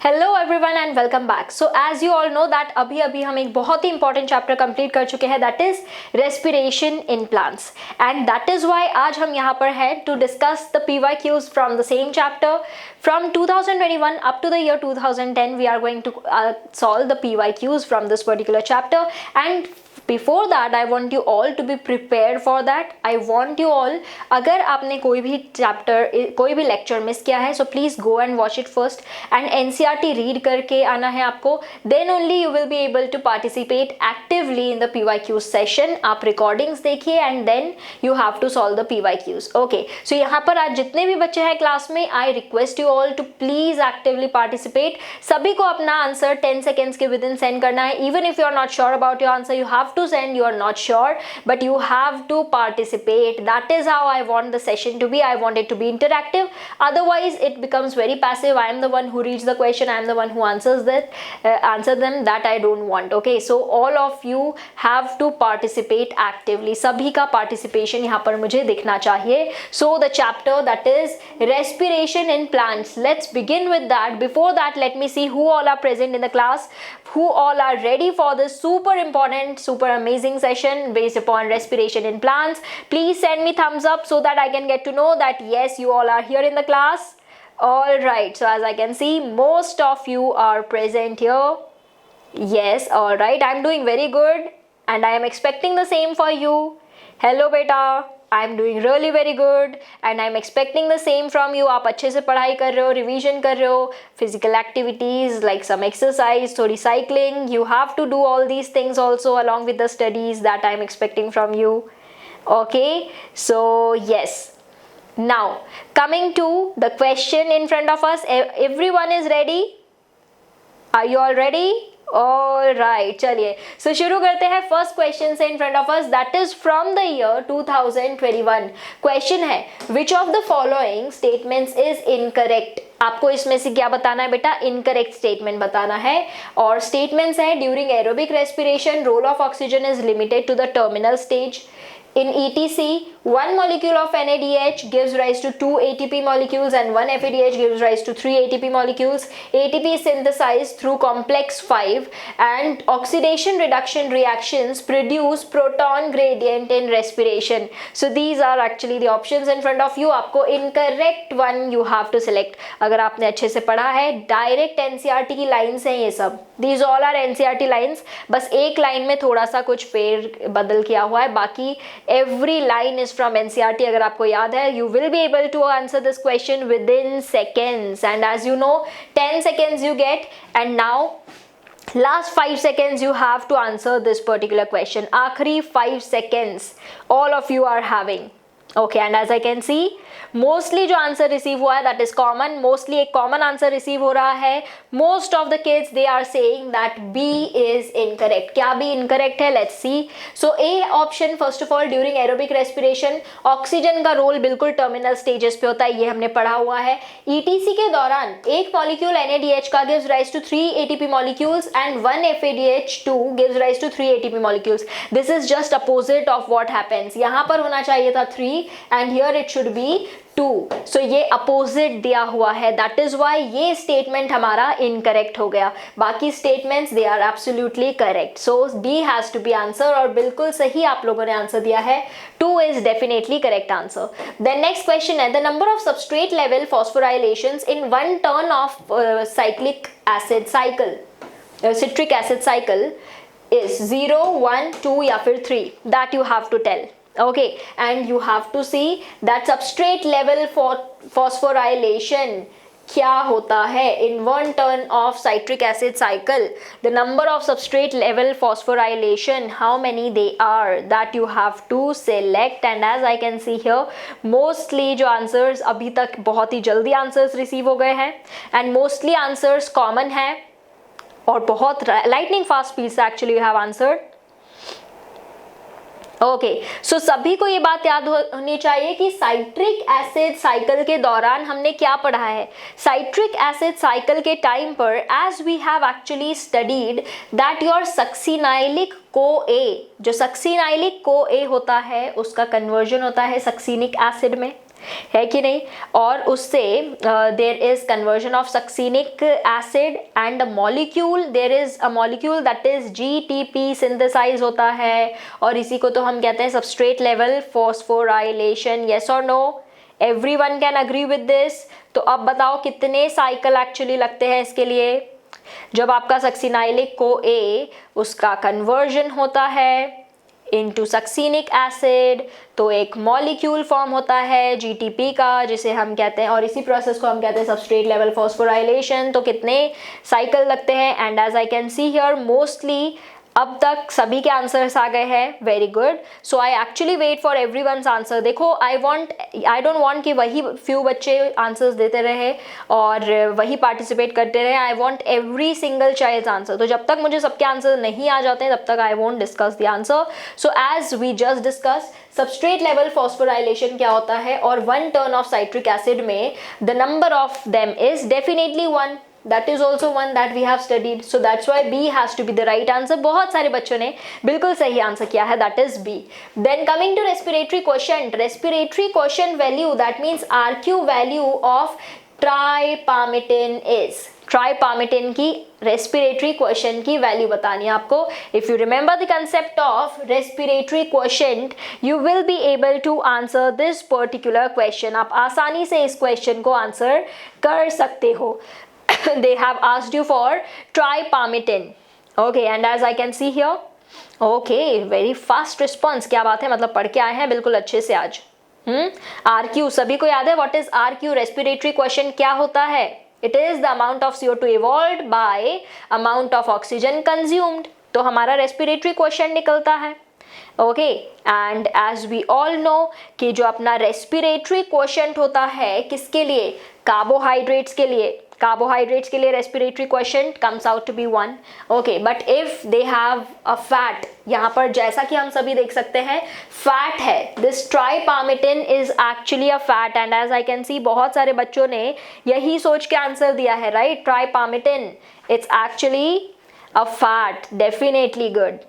Hello everyone and welcome back. So as you all know that अभी हम एक बहुत ही इंपॉर्टेंट चैप्टर कंप्लीट कर चुके हैं, that is respiration in plants, and that is why आज हम यहाँ पर हैं to discuss the PYQs from the same chapter from 2021 up to the year 2010. We are going to solve the PYQs from this particular chapter, and before that I want you all to be prepared for that. I want you all, अगर आपने कोई भी chapter कोई भी lecture miss किया है, so please go and watch it first and NCERT read करके आना है आपको, then only you will be able to participate actively in the PYQ session. आप रिकॉर्डिंग्स देखिए and then you have to solve the PYQs. Okay, so यहाँ पर आज जितने भी बच्चे हैं क्लास में, I request you all to please actively participate. सभी को अपना आंसर 10 seconds के within सेंड करना है. Even if you are not sure about your answer, you have to send. You are not sure, but you have to participate. That is how I want the session to be. I want it to be interactive. Otherwise, it becomes very passive. I am the one who reads the question. I am the one who answer them. That I don't want. Okay, so all of you have to participate actively. सभी का participation यहाँ पर मुझे दिखना चाहिए. So the chapter that is respiration in plants. Let's begin with that. Before that, let me see who all are present in the class, who all are ready for this super important, super amazing session based upon respiration in plants. Please send me thumbs up so that I can get to know that yes, you all are here in the class. All right, so as I can see, most of you are present here. Yes, all right, I'm doing very good and I am expecting the same for you. Hello beta, I'm doing really very good and I'm expecting the same from you. आप अच्छे से पढ़ाई कर रहे हो, revision कर रहे हो, physical activities like some exercise, थोड़ी cycling. You have to do all these things also along with the studies that I'm expecting from you. Okay, so yes. Now coming to the question in front of us, everyone is ready? Are you all ready? All right, चलिए सो शुरू करते हैं first question से in front of us, that is from the year 2021. Question है, which of the following statements is incorrect. आपको इसमें से क्या बताना है बेटा? इनकरेक्ट स्टेटमेंट बताना है. और स्टेटमेंट्स हैं, during aerobic respiration role of oxygen is limited to the terminal stage. In ETC, one molecule of NADH gives rise to 2 ATP molecules and 1 FADH gives rise to 3 ATP molecules. ATP is synthesized through complex 5 and oxidation reduction reactions produce proton gradient in respiration. So these are actually the options in front of you. आपको incorrect one you have to select. अगर आपने अच्छे से पढ़ा है, direct NCERT की lines हैं ये सब. These all are NCERT lines. बस एक लाइन में थोड़ा सा कुछ फेर बदल किया हुआ है, बाकी every line is from NCERT. अगर आपको याद है, you will be able to answer this question within seconds, and as you know 10 seconds you get, and now last 5 seconds you have to answer this particular question. आखिरी 5 seconds all of you are having. Okay, and as I can see, mostly जो answer receive हुआ है that is common. Mostly एक common answer receive हो रहा है. Most of the kids they are saying that B is incorrect. क्या B incorrect है? Let's see. So A option, first of all, during aerobic respiration oxygen का role बिल्कुल terminal stages पे होता है, ये हमने पढ़ा हुआ है. ईटीसी के दौरान एक मॉलिक्यूल NADH का gives rise to 3 ATP molecules and 1 FADH2 gives rise to 3 ATP molecules. This is just opposite of what happens. यहाँ पर होना चाहिए था 3 and here it should be 2. So ये अपोजिट दिया हुआ है, दैट इज वाई ये स्टेटमेंट हमारा इनकरेक्ट हो गया. बाकी statements they are absolutely correct. So B has to be answer, और बिल्कुल सही आप लोगों ने आंसर दिया है. 2 is definitely correct answer. Then next question है, the number of substrate level phosphorylations in 1 turn of cyclic acid cycle, citric acid cycle is 0, 1, 2 या फिर 3. That you have to tell. Okay, and you have to see that substrate level for phosphorylation क्या होता है in 1 turn of citric acid cycle. The number of substrate level phosphorylation, how many they are, that you have to select. And as I can see here, mostly जो answers अभी तक बहुत ही जल्दी answers receive हो गए हैं, and mostly answers common हैं और बहुत lightning fast speed से actually you have answered. Okay, so सभी को ये बात याद होनी चाहिए कि साइट्रिक एसिड साइकिल के दौरान हमने क्या पढ़ा है. साइट्रिक एसिड साइकिल के टाइम पर as we have actually studied that your succinyl CoA, जो सक्सिनाइलिक CoA होता है उसका कन्वर्जन होता है सक्सिनिक एसिड में. है कि नहीं। और उससे there is conversion of succinic acid and a molecule, there is a molecule that is GTP synthesise होता है, और इसी को तो हम कहते हैं सबस्ट्रेट लेवल फॉस्फोराइलेशन। यस और no, everyone can agree with this. तो अब बताओ कितने साइकिल एक्चुअली लगते हैं इसके लिए। जब आपका सक्सिनाइलिक को A उसका कन्वर्जन होता है इनटू सक्सीनिक एसिड, तो एक मॉलिक्यूल फॉर्म होता है GTP का, जिसे हम कहते हैं, और इसी प्रोसेस को हम कहते हैं सबस्ट्रेट लेवल फॉस्फोराइलेशन। तो कितने साइकिल लगते हैं, and as I can see here mostly अब तक सभी के आंसर्स आ गए हैं। Very good. So I actually wait for everyone's answer. देखो आई डोंट वांट कि वही फ्यू बच्चे आंसर्स देते रहे और वही पार्टिसिपेट करते रहे। I want every single child's answer. तो जब तक मुझे सबके आंसर नहीं आ जाते हैं तब तक I won't discuss the answer. So as we just discuss, substrate level phosphorylation क्या होता है, और 1 टर्न ऑफ साइट्रिक एसिड में the number of them is definitely 1। That is also one that we have studied. So that's why B has to be the right answer. बहुत सारे बच्चों ने बिल्कुल सही आंसर किया है, that is B. Then coming to respiratory quotient. Respiratory quotient value, that means RQ value of tripalmitin is. Tripalmitin की respiratory quotient की वैल्यू बतानी है आपको। If you remember the concept of respiratory quotient, you will be able to answer this particular question. आप आसानी से इस question को आंसर कर सकते हो। They have asked you for tripalmitin. Okay, and as I can see here, okay, very fast response. क्या बात है, मतलब पढ़ के आए हैं बिल्कुल अच्छे से आज। RQ सभी को याद है। What is RQ? Respiratory quotient क्या होता है? It is the amount of CO2 evolved by amount of oxygen consumed. तो हमारा respiratory quotient निकलता है। Okay, and as we all know कि जो अपना रेस्पिरेटरी क्वोशिएंट होता है किसके लिए, कार्बोहाइड्रेट्स के लिए। कार्बोहाइड्रेट्स के लिए respiratory quotient comes out to be 1। Okay, but if they have a fat, यहाँ पर जैसा कि हम सभी देख सकते हैं फैट है, this tripalmitin is actually a fat, and as I can see बहुत सारे बच्चों ने यही सोच के आंसर दिया है, right. Tripalmitin it's actually a fat, definitely good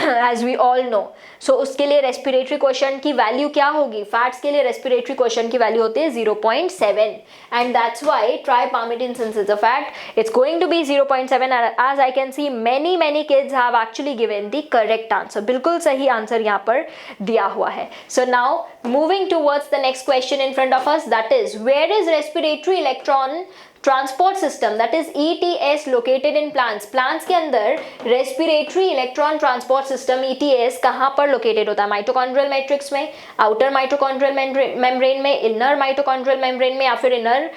as we all know. So उसके लिए रेस्पिरेटरी क्वोशिएंट की वैल्यू क्या होगी, फैट्स के लिए रेस्पिरेटरी क्वोशिएंट की वैल्यू होती है 0.7, and that's why tripalmitin, since it's a fat, it's going to be 0.7, and as I can see many kids have actually given the correct answer. बिल्कुल सही आंसर यहाँ पर दिया हुआ है। So now moving towards the next question in front of us, that is where is respiratory electron transport system, that is ETS located in plants. Plants के अंदर respiratory electron transport system ETS कहाँ पर located होता है, mitochondrial matrix में, outer mitochondrial membrane में, inner mitochondrial membrane में, या फिर इनर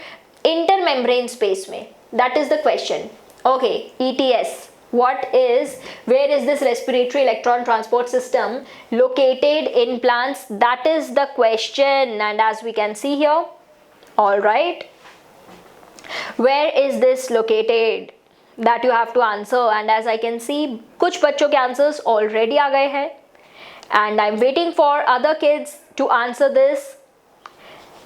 इंटर मेम्ब्रेन स्पेस में, that is the question. Okay, ETS, where is this respiratory electron transport system located in plants, that is the question, and as we can see here, all right, where is this located, that you have to answer, and as I can see कुछ बच्चों के answers already आ गए हैं, and I'm waiting for other kids to answer this.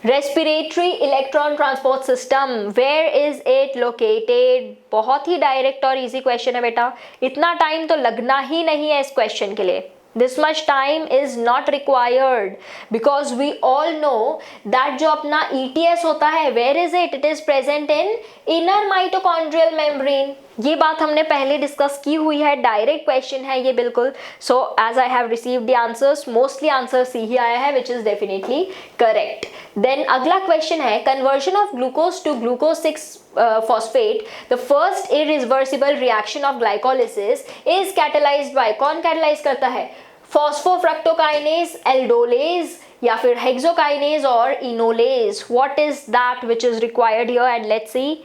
Respiratory electron transport system, where is it located? बहुत ही direct और easy question है बेटा, इतना टाइम तो लगना ही नहीं है इस क्वेश्चन के लिए। This much time is not required because we all know that जो अपना ETS होता है, where is it? It is present in inner mitochondrial membrane. ये बात हमने पहले डिस्कस की हुई है, डायरेक्ट क्वेश्चन है ये बिल्कुल। So as I have received the answers, mostly answer C ही आया है, which is definitely correct. Then अगला क्वेश्चन है conversion of glucose to glucose 6 phosphate, the first irreversible reaction of glycolysis is catalyzed by, कौन catalyse करता है, फॉस्फोफ्रक्टोकाइनेज, aldolase, या फिर हेक्सोकाइनेज और enolase. What is that which is required here, and let's see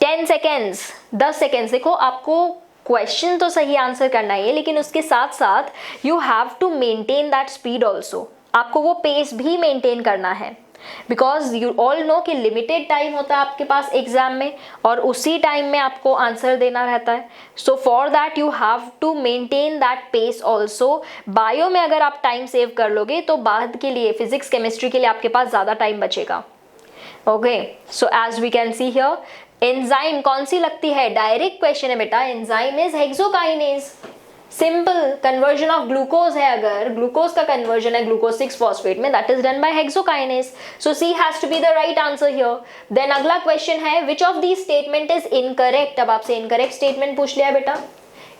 10 seconds, 10 seconds. देखो आपको question तो सही आंसर करना है, लेकिन उसके साथ साथ you have to maintain that speed also, आपको वो पेस भी मेंटेन करना है, बिकॉज यू ऑल नो कि लिमिटेड टाइम होता है आपके पास एग्जाम में, और उसी टाइम में आपको आंसर देना रहता है। So for that you have to maintain that pace also. Bio में अगर आप टाइम सेव कर लोगे तो बाद के लिए, फिजिक्स केमिस्ट्री के लिए आपके पास ज़्यादा टाइम बचेगा। Okay, so as we can see here, enzyme कौन सी लगती है, डायरेक्ट क्वेश्चन है बेटा, enzyme is hexokinase. Simple conversion of glucose है, अगर ग्लूकोज का कन्वर्जन है ग्लूकोज 6 फॉस्फेट में, that is done by hexokinase. So C has to be the right answer here. Then अगला क्वेश्चन है which of the statement is incorrect. अब आपसे incorrect statement पूछ लिया बेटा.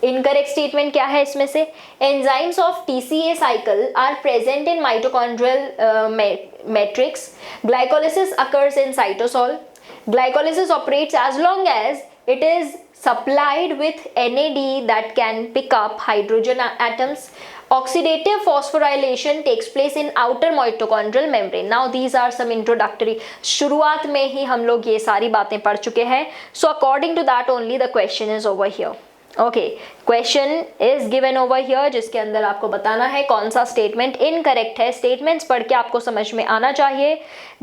इनकरेक्ट स्टेटमेंट क्या है इसमें से? Enzymes of TCA cycle are present in mitochondrial matrix. Glycolysis occurs in cytosol. Glycolysis operates as long as it is supplied with NAD that can pick up hydrogen atoms. Oxidative phosphorylation takes place in outer mitochondrial membrane. Now these are some introductory. शुरुआत में ही हम लोग ये सारी बातें पढ़ चुके हैं. So according to that only the question is over here. Okay, question is given over here, जिसके अंदर आपको बताना है कौन सा स्टेटमेंट इनकरेक्ट है. स्टेटमेंट्स पढ़ के आपको समझ में आना चाहिए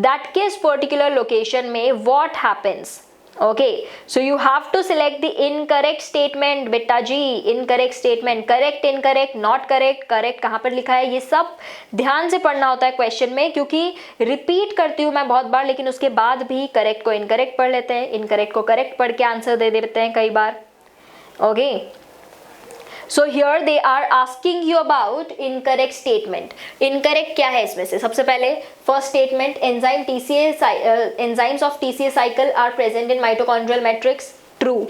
दैट किस पर्टिकुलर लोकेशन में what happens. Okay, so you have to select the incorrect statement बेटा जी. Incorrect statement, correct, incorrect, not correct, correct कहाँ पर लिखा है, ये सब ध्यान से पढ़ना होता है क्वेश्चन में, क्योंकि रिपीट करती हूँ मैं बहुत बार, लेकिन उसके बाद भी करेक्ट को इनकरेक्ट पढ़ लेते हैं, इनकरेक्ट को करेक्ट पढ़ के आंसर दे देते हैं कई बार. Okay, so here they are asking you about incorrect statement. Incorrect क्या है इसमें से? सबसे पहले first statement, enzymes of TCA cycle are present in mitochondrial matrix. True.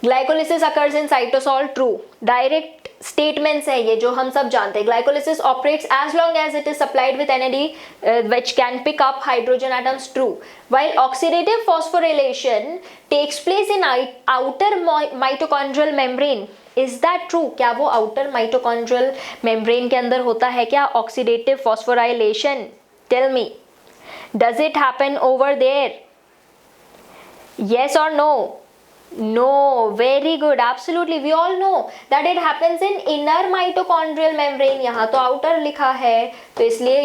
Glycolysis occurs in cytosol. True. Direct statements है ये जो हम सब जानते हैं. Glycolysis operates as long as it is supplied with NAD which can pick up hydrogen atoms. True. While oxidative phosphorylation takes place in outer mitochondrial membrane. Is that true? क्या वो outer mitochondrial membrane के अंदर होता है क्या oxidative phosphorylation? Tell me. Does it happen over there? Yes or no? No, very good, absolutely. We all know that it happens in inner mitochondrial membrane. यहाँ तो outer लिखा है, तो इसलिए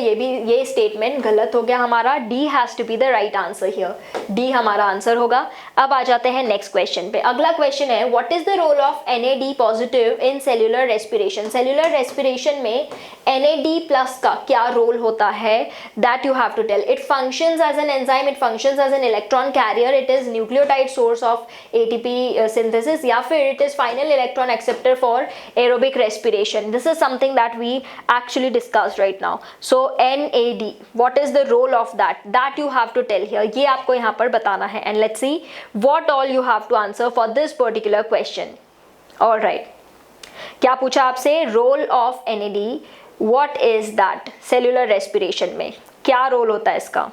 ये स्टेटमेंट गलत हो गया हमारा. D has to be the right answer here. D हमारा आंसर होगा. अब आ जाते हैं नेक्स्ट क्वेश्चन पे. अगला क्वेश्चन है what is the role of NAD positive in cellular respiration. Cellular respiration में NAD प्लस का क्या रोल होता है, that you have to tell. It functions as an enzyme, it functions as an electron carrier, it is nucleotide source of ATP synthesis, या फिर it is final electron acceptor for aerobic respiration. This is something that we actually discussed right now. So NAD, what is the role of that? That you have to tell here. ये आपको यहाँ पर बताना है. And let's see what all you have to answer for this particular question. All right. क्या पूछा आपसे? Role of NAD. What is that? Cellular respiration में क्या रोल होता है इसका?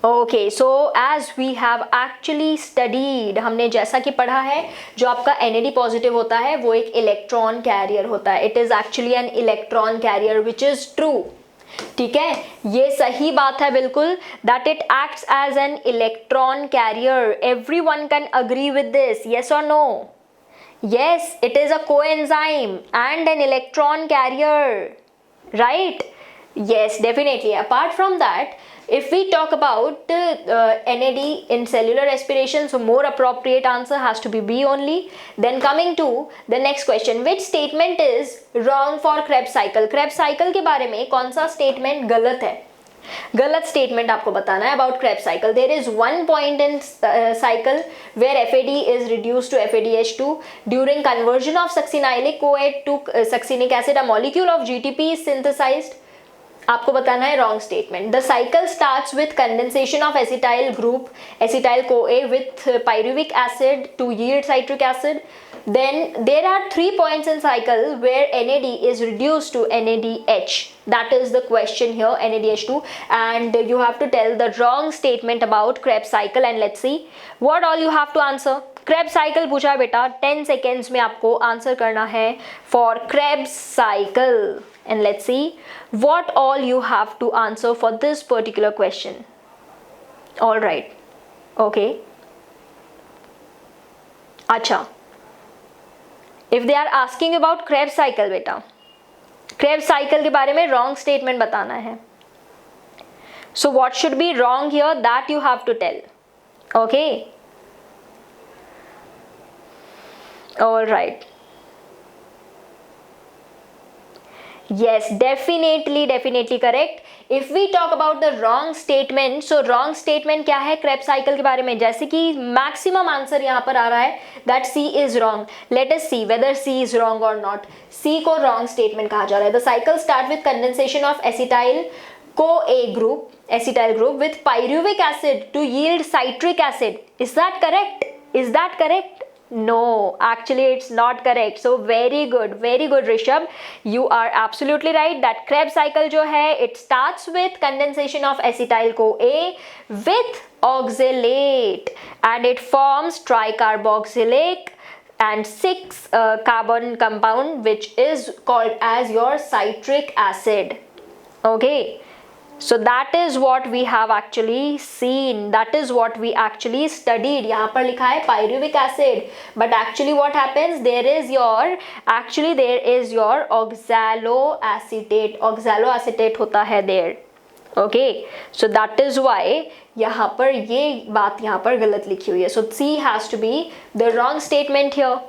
Okay, so as we have actually studied, हमने जैसा कि पढ़ा है, जो आपका NAD पॉजिटिव होता है वो एक इलेक्ट्रॉन कैरियर होता है. It is actually an electron carrier which is true. ठीक है, ये सही बात है बिल्कुल, that it acts as an electron carrier. Everyone can agree with this, yes और no? Yes, it is a coenzyme and an electron carrier, right? Yes, definitely. Apart from that, if we talk about NAD in cellular respiration, so more appropriate answer has to be B only. Then coming to the next question, which statement is wrong for Krebs cycle? Krebs cycle के बारे में कौन सा statement गलत है? गलत statement आपको बताना है about Krebs cycle. There is one point in cycle where FAD is reduced to FADH2 during conversion of succinylic CoA to succinic acid. A molecule of GTP is synthesized. आपको बताना है wrong statement. The cycle starts with condensation of acetyl group, acetyl CoA with pyruvic acid to yield citric acid. Then there are 3 points in cycle where NAD is reduced to NADH. That is the question here, NADH2, and you have to tell the wrong statement about Krebs cycle. And let's see what all you have to answer. Krebs cycle पूछा है बेटा, 10 seconds में आपको answer करना है for Krebs cycle. And let's see what all you have to answer for this particular question. All right, okay. अच्छा, if they are asking about Krebs cycle बेटा, Krebs cycle के बारे में wrong statement बताना है. So what should be wrong here, that you have to tell. Okay. All right. Yes, definitely correct. If we talk about the wrong statement, so wrong statement क्या है Krebs cycle के बारे में, जैसे कि maximum answer यहाँ पर आ रहा है that C is wrong. Let us see whether C is wrong or not. C को wrong statement कहा जा रहा है. The cycle start with condensation of acetyl CoA group, acetyl group with pyruvic acid to yield citric acid. Is that correct? Is that correct? No, actually it's not correct. So very good Rishabh, you are absolutely right that Krebs cycle जो है it starts with condensation of acetyl CoA with oxalate and it forms tricarboxylic and 6 carbon compound which is called as your citric acid. Okay, so that is what we have actually seen, that is what we actually studied. यहाँ पर लिखा है pyruvic acid, but actually what happens, there is your oxaloacetate होता है there. Okay, so that is why यहाँ पर ये बात यहाँ पर गलत लिखी हुई है. So C has to be the wrong statement here.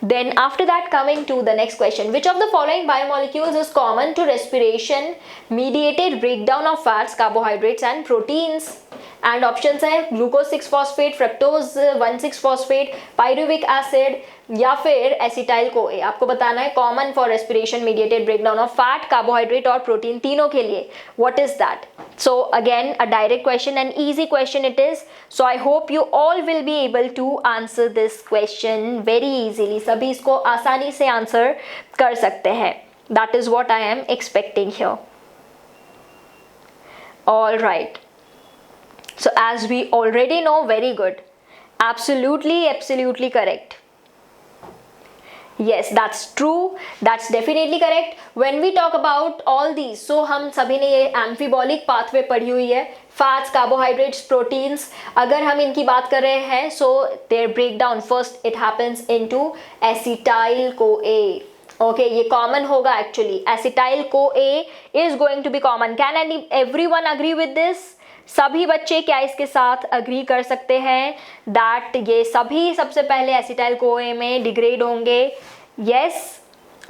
Then after that, coming to the next question, which of the following biomolecules is common to respiration mediated breakdown of fats, carbohydrates and proteins? And options है glucose 6 phosphate, fructose 1,6 phosphate, pyruvic acid या फिर acetyl CoA. आपको बताना है common for respiration mediated breakdown of fat, carbohydrate और protein, तीनों के लिए. What is that? So again a direct question, an easy question it is. So I hope you all will be able to answer this question very easily. सभी इसको आसानी से answer कर सकते हैं. That is what I am expecting here. All right. So as we already know, very good. Absolutely correct. Yes, that's true. That's definitely correct. When we talk about all these, so हम सभी ने ये amphibolic pathway पढ़ी हुई है. Fats, carbohydrates, proteins, अगर हम इनकी बात कर रहे हैं, so their breakdown first it happens into acetyl CoA. Okay, ये कॉमन होगा actually. Acetyl CoA is going to be common. Can everyone agree with this? सभी बच्चे क्या इसके साथ अग्री कर सकते हैं दैट ये सभी सबसे पहले एसिटाइल CoA में डिग्रेड होंगे? Yes,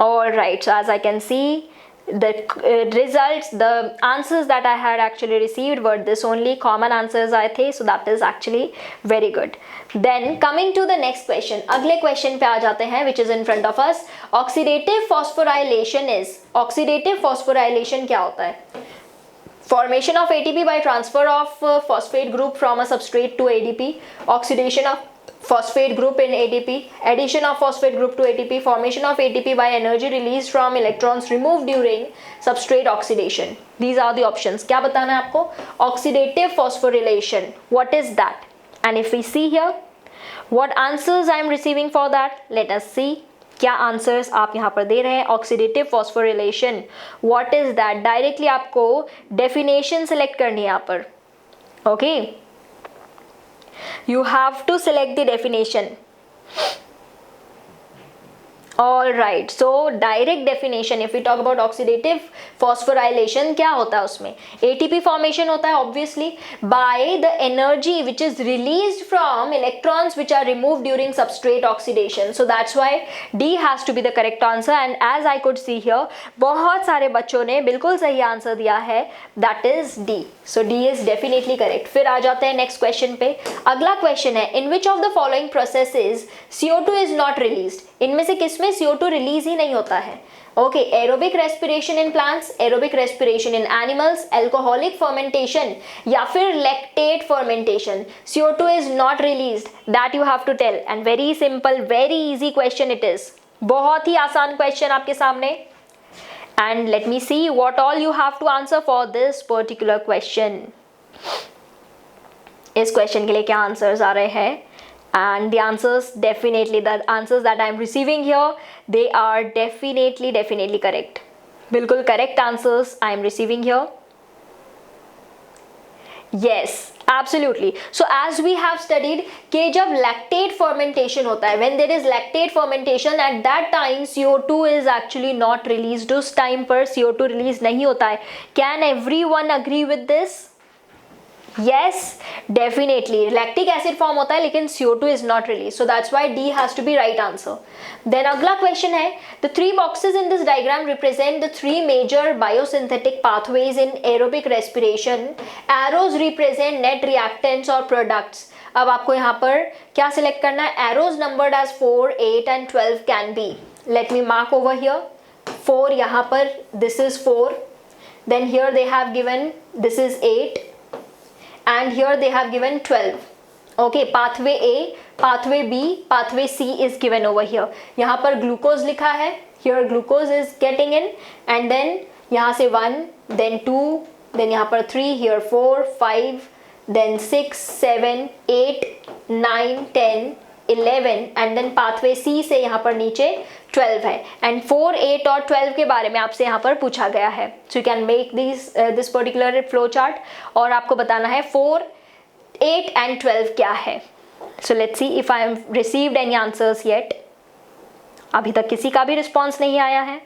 all right. So as I can see the results, the answers that I had actually received were this only common answers आए थे. So that is actually very good. Then coming to the next question, अगले question पे आ जाते हैं which is in front of us. Oxidative phosphorylation is, oxidative phosphorylation क्या होता है? Formation of ATP by transfer of phosphate group from a substrate to ADP, oxidation of phosphate group in ATP, addition of phosphate group to ATP, formation of ATP by energy released from electrons removed during substrate oxidation. These are the options. क्या बताना है आपको? Oxidative phosphorylation. What is that? And if we see here, what answers I am receiving for that? Let us see. क्या answers आप यहाँ पर दे रहे हैं? Oxidative phosphorylation, what is that? Directly आपको डेफिनेशन सेलेक्ट करनी है यहाँ पर. Okay, you have to select the definition. All right, so direct definition, if we talk about oxidative phosphorylation, क्या होता है उसमें? ATP formation होता है obviously by the energy which is released from electrons which are removed during substrate oxidation. So that's why D has to be the correct answer. And as I could see here, बहुत सारे बच्चों ने बिल्कुल सही answer दिया है, that is D. So D is definitely correct. फिर आ जाते हैं next question पे. अगला question है, in which of the following processes CO2 is not released? इनमें से किसमें CO2 रिलीज ही नहीं होता है? Okay, aerobic respiration in plants, aerobic respiration in animals, alcoholic fermentation या फिर lactate fermentation. CO2 is not released, that you have to tell. And very simple, very easy question it is. बहुत ही आसान question आपके सामने. And let me see what all you have to answer for this particular question. इस question के लिए क्या answers आ रहे हैं? And the answers, definitely the answers that I am receiving here, they are definitely correct. बिल्कुल correct answers I am receiving here. Yes, absolutely. So as we have studied कि जब lactate fermentation होता है, when there is lactate fermentation, at that time CO2 is actually not released. उस time पर CO2 release नहीं होता है. Can everyone agree with this? Yes, definitely. Lactic acid form होता है लेकिन CO2 is not released. So that's why D has to be right answer. Then अगला question है, the three boxes in this diagram represent the three major biosynthetic pathways in aerobic respiration. Arrows represent net reactants or products. अब आपको यहाँ पर क्या select करना है? Arrows numbered as 4, 8 and 12 can be. Let me mark over here. 4 यहाँ पर, this is 4. Then here they have given, this is 8. And here they have given 12. Okay, pathway A, pathway B, pathway C is given over here. यहाँ पर glucose लिखा है, here glucose is getting in, and then यहाँ से 1, then 2, then यहाँ पर 3, here 4, 5, then 6, 7, 8, 9, 10, 11, and then pathway C से यहाँ पर नीचे 12 है, and 4, 8 और 12 के बारे में आपसे यहाँ पर पूछा गया है. So you can make this particular flow chart और आपको बताना है 4, 8 and 12 क्या है. So let's see if I have received any answers yet. अभी तक किसी का भी रिस्पॉन्स नहीं आया है.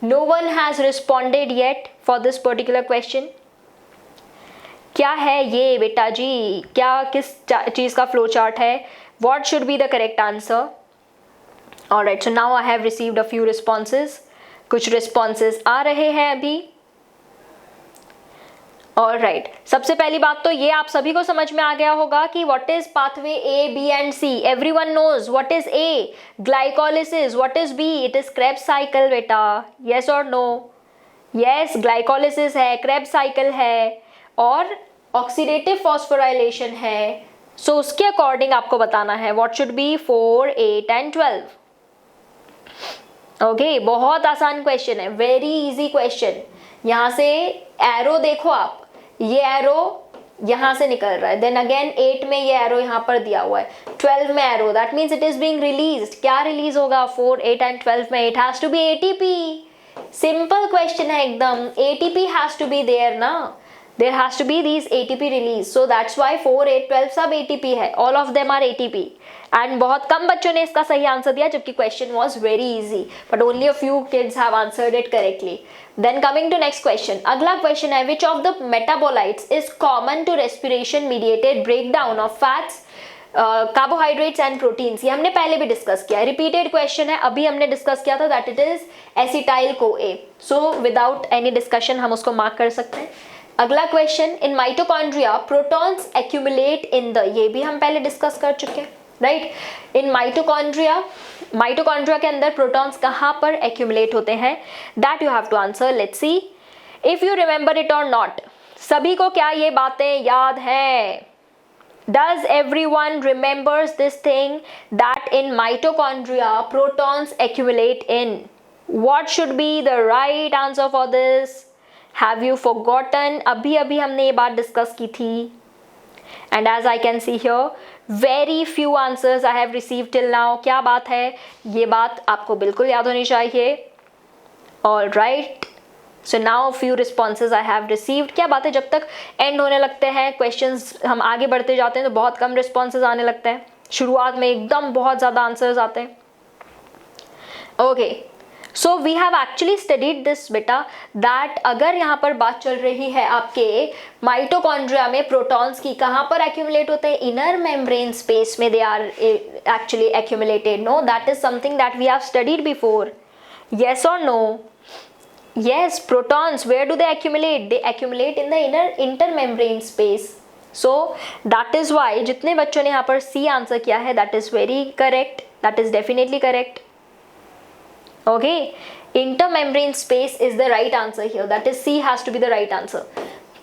No one has responded yet for this particular question. क्या है ये बेटा जी, क्या किस चीज़ का फ्लो चार्ट है? What should be the correct answer? Alright, so now I have received a few responses. कुछ responses आ रहे हैं अभी. Alright, सबसे पहली बात तो ये आप सभी को समझ में आ गया होगा कि what is pathway A, B and C. Everyone knows what is A, glycolysis. What is B? It is Krebs cycle बेटा. Yes or no? Yes, glycolysis है, Krebs cycle है और oxidative phosphorylation है. So उसके अकॉर्डिंग आपको बताना है what should be 4, 8 and 12. Okay, बहुत आसान क्वेश्चन है, वेरी इजी क्वेश्चन. यहाँ से एरो देखो आप, ये एरो यहाँ से निकल रहा है, देन अगेन 8 में ये एरो यहाँ पर दिया हुआ है, 12 में arrow, that means it is being released. क्या रिलीज होगा 4, 8 एंड 12 में? It has to be ATP. Simple question है एकदम. ATP has to be there ना, there has to be these ATP release, so that's why 4, 8, 12 सब ATP है, all of them are ATP. and बहुत कम बच्चों ने इसका सही आंसर दिया जबकि question was very easy, but only a few kids have answered it correctly. Then coming to next question, अगला question है which of the metabolites is common to respiration mediated breakdown of fats, carbohydrates and proteins. ये हमने पहले भी discuss किया है, repeated question है, अभी हमने डिस्कस किया था that it is acetyl CoA. So without any discussion हम उसको मार्क कर सकते हैं. अगला question, in mitochondria protons accumulate in the, ये भी हम पहले डिस्कस कर चुके हैं राइट. इन माइटोकॉन्ड्रिया के अंदर प्रोटॉन्स कहाँ पर एक्यूमुलेट होते हैं? That you have to answer. Let's see if you remember it और नॉट. सभी को क्या ये बातें याद हैं? Does everyone remembers this thing that in mitochondria protons accumulate in? What should be the right answer for this? Have you forgotten? अभी हमने ये बात डिस्कस की थी. And as I can see here, very few answers I have received till now. क्या बात है? ये बात आपको बिल्कुल याद होनी चाहिए. All right. So now few responses I have received. क्या बात है, जब तक एंड होने लगते हैं क्वेश्चंस, हम आगे बढ़ते जाते हैं तो बहुत कम रिस्पॉन्सेज आने लगते हैं. शुरुआत में एकदम बहुत ज़्यादा आंसर्स आते हैं. Okay, so we have actually studied this बेटा दैट अगर यहाँ पर बात चल रही है आपके माइटोकॉन्ड्रिया में प्रोटॉन्स की, कहाँ पर एक्यूमुलेट होते हैं? इनर मेम्ब्रेन स्पेस में they are actually accumulated. No, that is something that we have studied before. Yes और no? Yes, protons, where do they accumulate? They accumulate in the intermembrane space. So that is why जितने बच्चों ने यहाँ पर C answer किया है, that is very correct. That is definitely correct. Okay, intermembrane space is the right answer here. That is C has to be the right answer.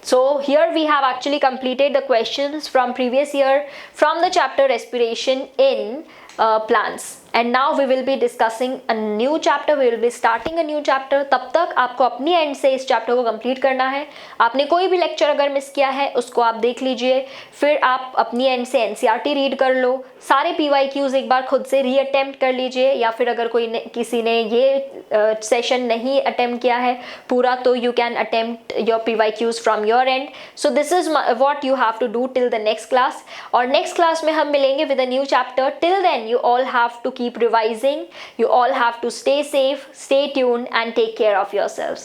So here we have actually completed the questions from previous year from the chapter respiration in plants. And now we will be discussing a new chapter. We will be starting a new chapter. तब तक आपको अपनी and से इस chapter को complete करना है. आपने कोई भी लेक्चर अगर मिस किया है उसको आप देख लीजिए, फिर आप अपनी एंड से NCERT रीड कर लो, सारे PYQs एक बार खुद से रीअटेम्प्ट कर लीजिए, या फिर अगर किसी ने ये सेशन नहीं अटेम्प्ट किया है पूरा तो you can attempt your PYQs from your end. So this is what you have to do till the next class. और नेक्स्ट क्लास में हम मिलेंगे with a new chapter. Till then you all have to keep revising. You all have to stay safe, stay tuned and take care of yourselves.